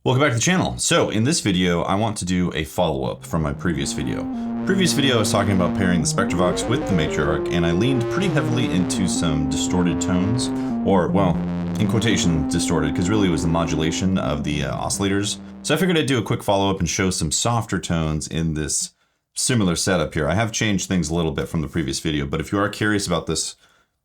Welcome back to the channel. So in this video, I want to do a follow-up from my previous video. Previous video, I was talking about pairing the Spectravox with the Matriarch, and I leaned pretty heavily into some distorted tones, or, well, in quotation, distorted, because really it was the modulation of the oscillators. So I figured I'd do a quick follow-up and show some softer tones in this similar setup here. I have changed things a little bit from the previous video, but if you are curious about this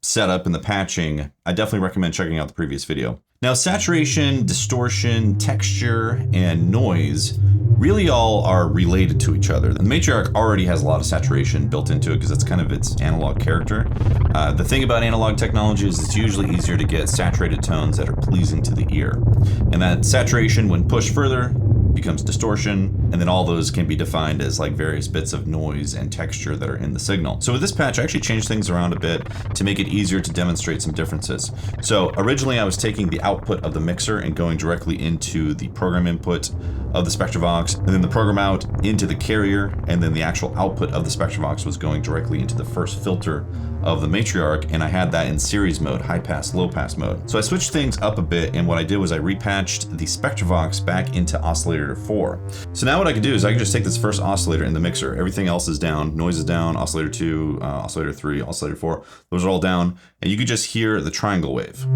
setup and the patching, I definitely recommend checking out the previous video. Now, saturation, distortion, texture, and noise really all are related to each other. The Matriarch already has a lot of saturation built into it because that's kind of its analog character. The thing about analog technology is it's usually easier to get saturated tones that are pleasing to the ear. And that saturation, when pushed further, becomes distortion, and then all those can be defined as like various bits of noise and texture that are in the signal. So with this patch, I actually changed things around a bit to make it easier to demonstrate some differences. So originally I was taking the output of the mixer and going directly into the program input of the Spectravox, and then the program out into the carrier, and then the actual output of the Spectravox was going directly into the first filter of the Matriarch, and I had that in series mode, high pass, low pass mode. So I switched things up a bit, and what I did was I repatched the Spectravox back into oscillator 4. So now what I can do is I can just take this first oscillator in the mixer, everything else is down, noise is down, oscillator 2, oscillator 3, oscillator 4, those are all down, and you can just hear the triangle wave.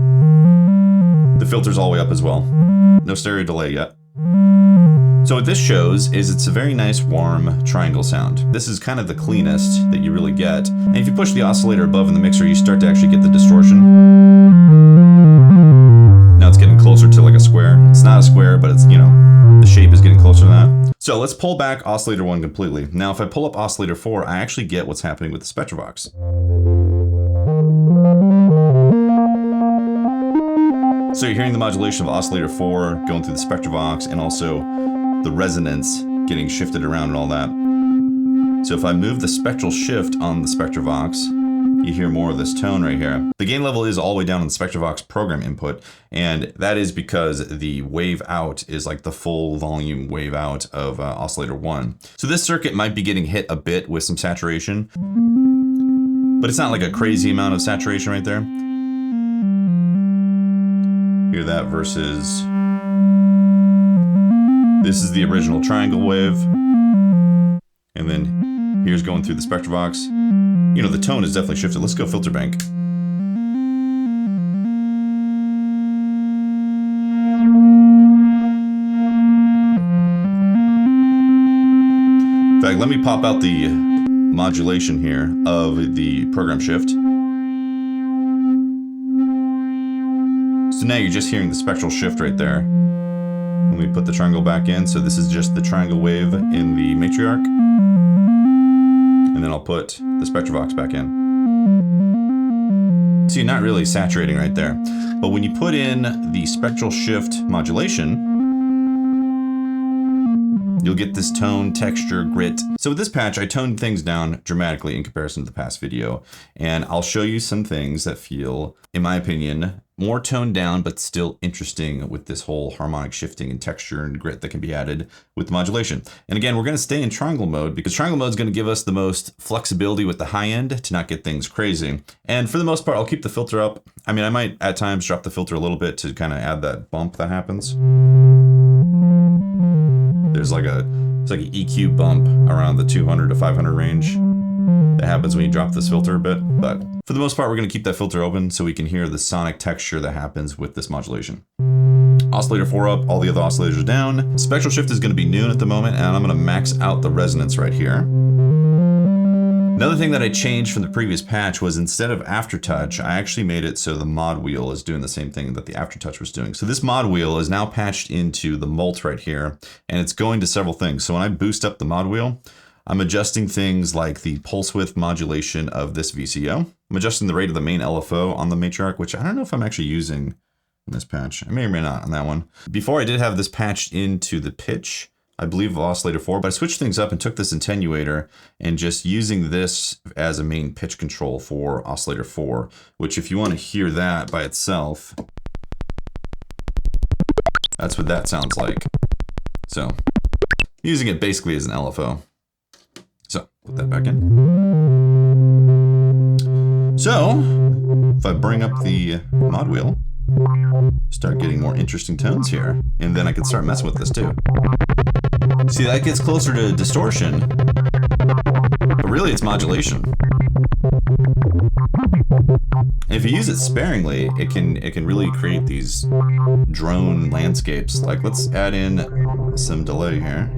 The filter's all the way up as well. No stereo delay yet. So what this shows is it's a very nice warm triangle sound. This is kind of the cleanest that you really get. And if you push the oscillator above in the mixer, you start to actually get the distortion. Now it's getting closer to like a square. It's not a square, but it's, you know, the shape is getting closer to that. So let's pull back oscillator 1 completely. Now if I pull up oscillator 4, I actually get what's happening with the Spectravox. So you're hearing the modulation of oscillator 4 going through the Spectravox, and also the resonance getting shifted around and all that. So if I move the spectral shift on the Spectravox, you hear more of this tone right here. The gain level is all the way down on the Spectravox program input, and that is because the wave out is like the full volume wave out of oscillator 1. So this circuit might be getting hit a bit with some saturation, but it's not like a crazy amount of saturation right there. Hear that versus this is the original triangle wave, and then here's going through the Spectravox. You know, the tone is definitely shifted. Let's go filter bank. In fact, let me pop out the modulation here of the program shift. So now you're just hearing the spectral shift right there. Let me put the triangle back in. So this is just the triangle wave in the Matriarch. And then I'll put the Spectravox back in. So you're not really saturating right there. But when you put in the spectral shift modulation, you'll get this tone, texture, grit. So with this patch, I toned things down dramatically in comparison to the past video. And I'll show you some things that feel, in my opinion, more toned down, but still interesting with this whole harmonic shifting and texture and grit that can be added with the modulation. And again, we're gonna stay in triangle mode because triangle mode is gonna give us the most flexibility with the high end to not get things crazy. And for the most part, I'll keep the filter up. I mean, I might at times drop the filter a little bit to kind of add that bump that happens. There's like it's like an EQ bump around the 200 to 500 range that happens when you drop this filter a bit, but for the most part, we're gonna keep that filter open so we can hear the sonic texture that happens with this modulation. Oscillator 4 up, all the other oscillators are down. Spectral shift is gonna be noon at the moment, and I'm gonna max out the resonance right here. Another thing that I changed from the previous patch was instead of aftertouch, I actually made it so the mod wheel is doing the same thing that the aftertouch was doing. So this mod wheel is now patched into the mult right here, and it's going to several things. So when I boost up the mod wheel, I'm adjusting things like the pulse width modulation of this VCO. I'm adjusting the rate of the main LFO on the Matriarch, which I don't know if I'm actually using in this patch. I may or may not on that one. Before I did have this patched into the pitch, I believe of oscillator 4, but I switched things up and took this attenuator and just using this as a main pitch control for oscillator 4, which if you want to hear that by itself, that's what that sounds like. So using it basically as an LFO. So put that back in. So if I bring up the mod wheel, Start getting more interesting tones here. And then I can start messing with this too. See, that gets closer to distortion, but really it's modulation. If you use it sparingly, it can really create these drone landscapes. Like, let's add in some delay here.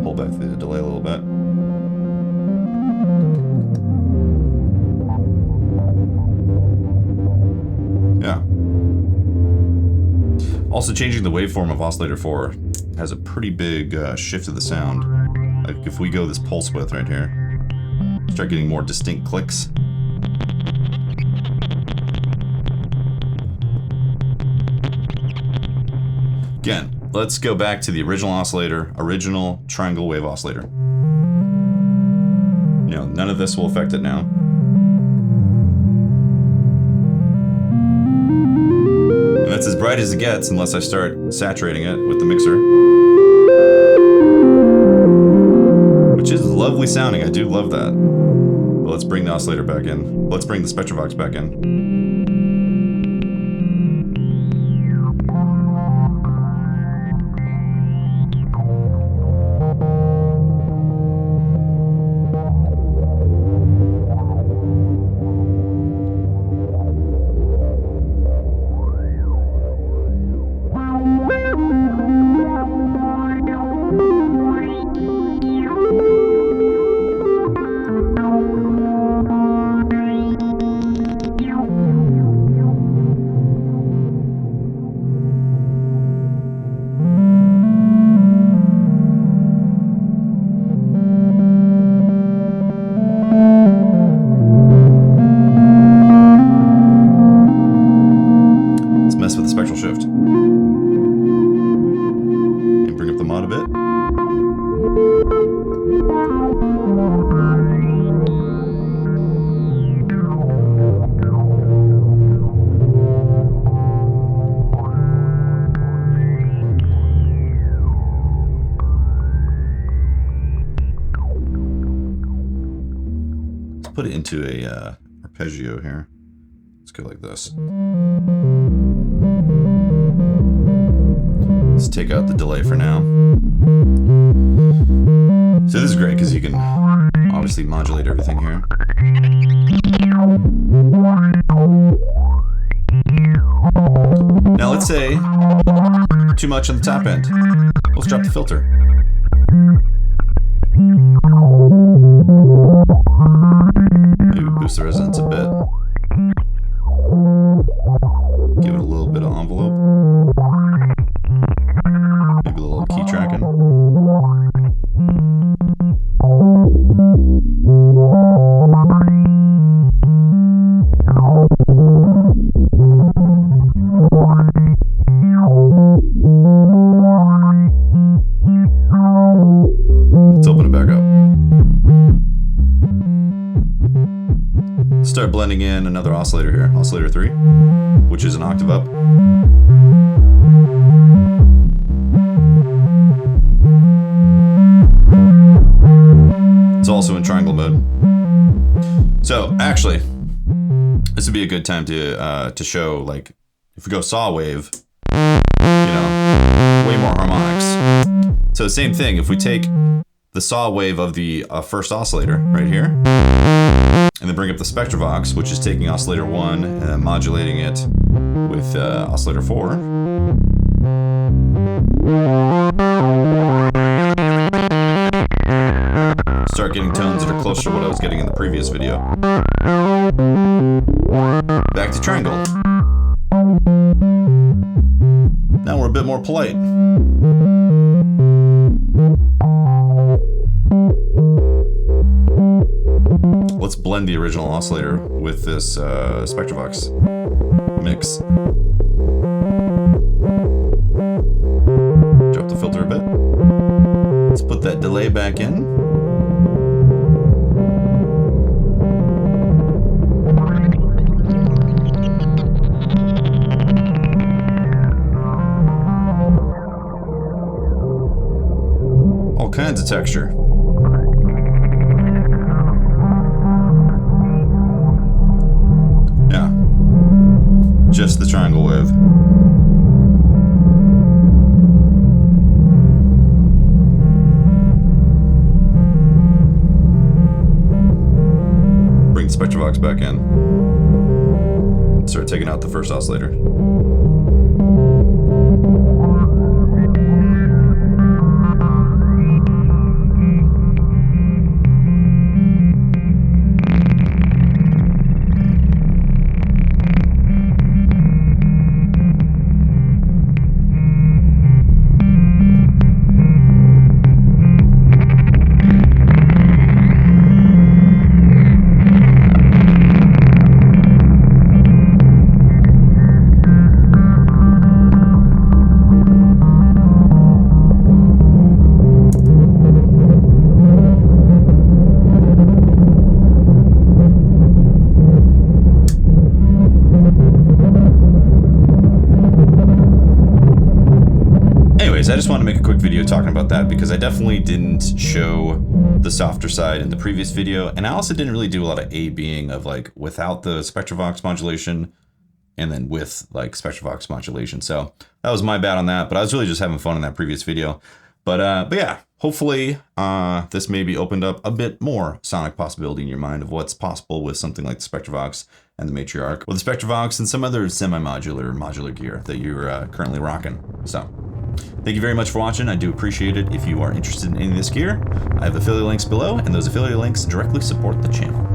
Pull back the delay a little bit. Yeah. Also, changing the waveform of oscillator 4 has a pretty big shift of the sound. Like if we go this pulse width right here, start getting more distinct clicks. Again, let's go back to the original oscillator, original triangle wave oscillator. You know, none of this will affect it now. And that's as bright as it gets unless I start saturating it with the mixer. Which is lovely sounding, I do love that. But let's bring the oscillator back in. Let's bring the Spectravox back in. Shift. And bring up the mod a bit. Let's put it into a arpeggio here. Let's go like this. Let's take out the delay for now. So this is great because you can obviously modulate everything here. Now let's say too much on the top end. Let's drop the filter. Maybe boost the resonance a bit. Give it a little bit of envelope. Maybe a little key tracking. Let's open it back up. Start blending in another oscillator here, oscillator 3, which is an octave up. It's also in triangle mode. So actually, this would be a good time to show, like, if we go saw wave, you know, way more harmonics. So same thing, if we take the saw wave of the first oscillator right here, and then bring up the Spectravox, which is taking oscillator 1 and then modulating it with oscillator 4. Start getting tones that are closer to what I was getting in the previous video. Back to triangle. Now we're a bit more polite. Let's blend the original oscillator with this Spectravox mix. Drop back in. All kinds of texture. Yeah. Just the triangle wave. Bring the Spectravox back in. Start taking out the first oscillator. I just want to make a quick video talking about that because I definitely didn't show the softer side in the previous video, and I also didn't really do a lot of A-Bing of like without the Spectravox modulation and then with like Spectravox modulation. So that was my bad on that, but I was really just having fun in that previous video. But yeah, hopefully this maybe opened up a bit more sonic possibility in your mind of what's possible with something like the Spectravox and the Matriarch, or the Spectravox and some other modular gear that you're currently rocking. So thank you very much for watching. I do appreciate it. If you are interested in any of this gear, I have affiliate links below, and those affiliate links directly support the channel.